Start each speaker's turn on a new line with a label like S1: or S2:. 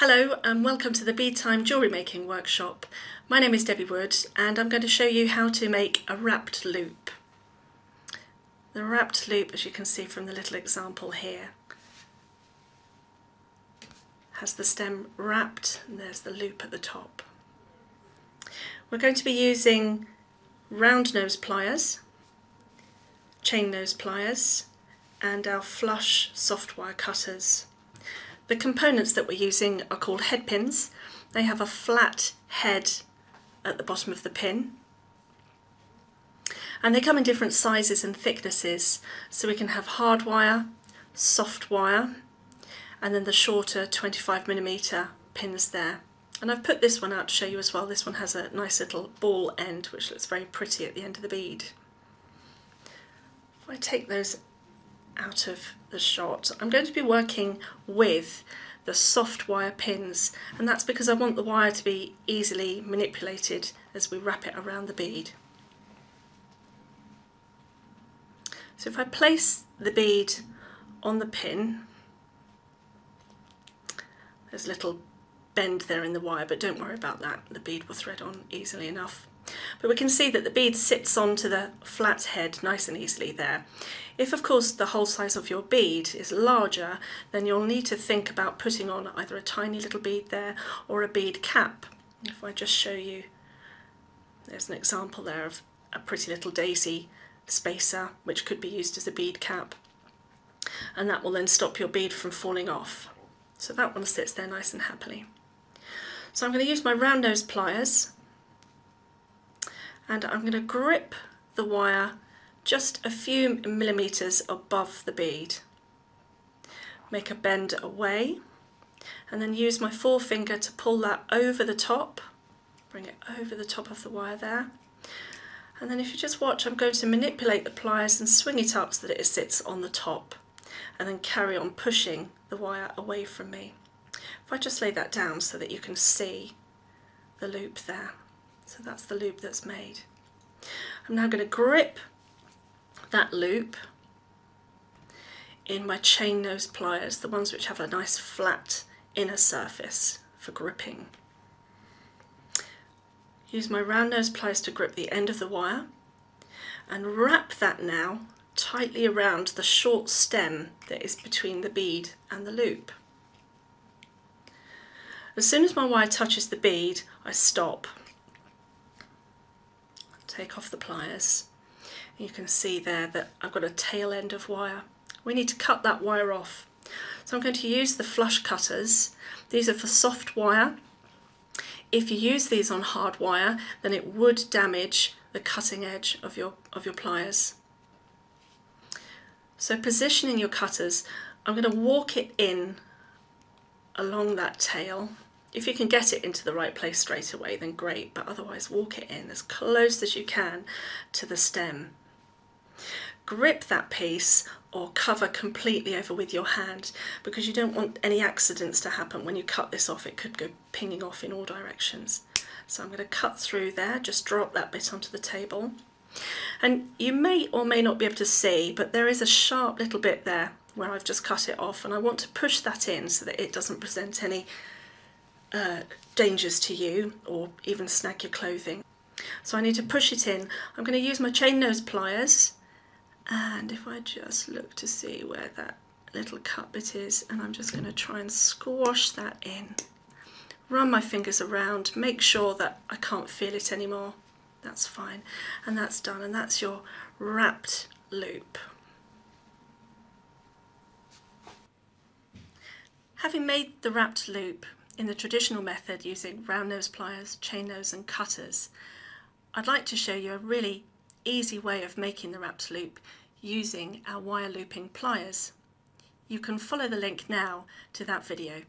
S1: Hello and welcome to the Bead Time jewellery making workshop. My name is Debbie Wood and I'm going to show you how to make a wrapped loop. The wrapped loop, as you can see from the little example here, has the stem wrapped and there's the loop at the top. We're going to be using round nose pliers, chain nose pliers and our flush soft wire cutters. The components that we're using are called head pins. They have a flat head at the bottom of the pin and they come in different sizes and thicknesses, so we can have hard wire, soft wire and then the shorter 25mm pins there. And I've put this one out to show you as well. This one has a nice little ball end which looks very pretty at the end of the bead. If I take those out of the shot, I'm going to be working with the soft wire pins, and that's because I want the wire to be easily manipulated as we wrap it around the bead. So if I place the bead on the pin, there's a little bend there in the wire, but don't worry about that, the bead will thread on easily enough. But we can see that the bead sits onto the flat head nice and easily there. If of course the whole size of your bead is larger, then you'll need to think about putting on either a tiny little bead there or a bead cap. If I just show you, there's an example there of a pretty little daisy spacer which could be used as a bead cap, and that will then stop your bead from falling off. So that one sits there nice and happily. So I'm going to use my round nose pliers and I'm going to grip the wire just a few millimeters above the bead. Make a bend away and then use my forefinger to pull that over the top, bring it over the top of the wire there. And then if you just watch, I'm going to manipulate the pliers and swing it up so that it sits on the top, and then carry on pushing the wire away from me. If I just lay that down so that you can see the loop there. So that's the loop that's made. I'm now going to grip that loop in my chain nose pliers, the ones which have a nice flat inner surface for gripping. Use my round nose pliers to grip the end of the wire and wrap that now tightly around the short stem that is between the bead and the loop. As soon as my wire touches the bead, I stop. Take off the pliers. You can see there that I've got a tail end of wire. We need to cut that wire off. So I'm going to use the flush cutters. These are for soft wire. If you use these on hard wire, then it would damage the cutting edge of your pliers. So positioning your cutters, I'm going to walk it in along that tail. If you can get it into the right place straight away, then great, but otherwise walk it in as close as you can to the stem. Grip that piece or cover completely over with your hand, because you don't want any accidents to happen when you cut this off. It could go pinging off in all directions. So I'm going to cut through there, just drop that bit onto the table. And you may or may not be able to see, but there is a sharp little bit there where I've just cut it off, and I want to push that in so that it doesn't present any dangers to you or even snag your clothing. So I need to push it in. I'm going to use my chain nose pliers, and if I just look to see where that little cut bit is, and I'm just going to try and squash that in. Run my fingers around, make sure that I can't feel it anymore. That's fine, and that's done, and that's your wrapped loop. Having made the wrapped loop in the traditional method using round nose pliers, chain nose and cutters, I'd like to show you a really easy way of making the wrapped loop using our wire looping pliers. You can follow the link now to that video.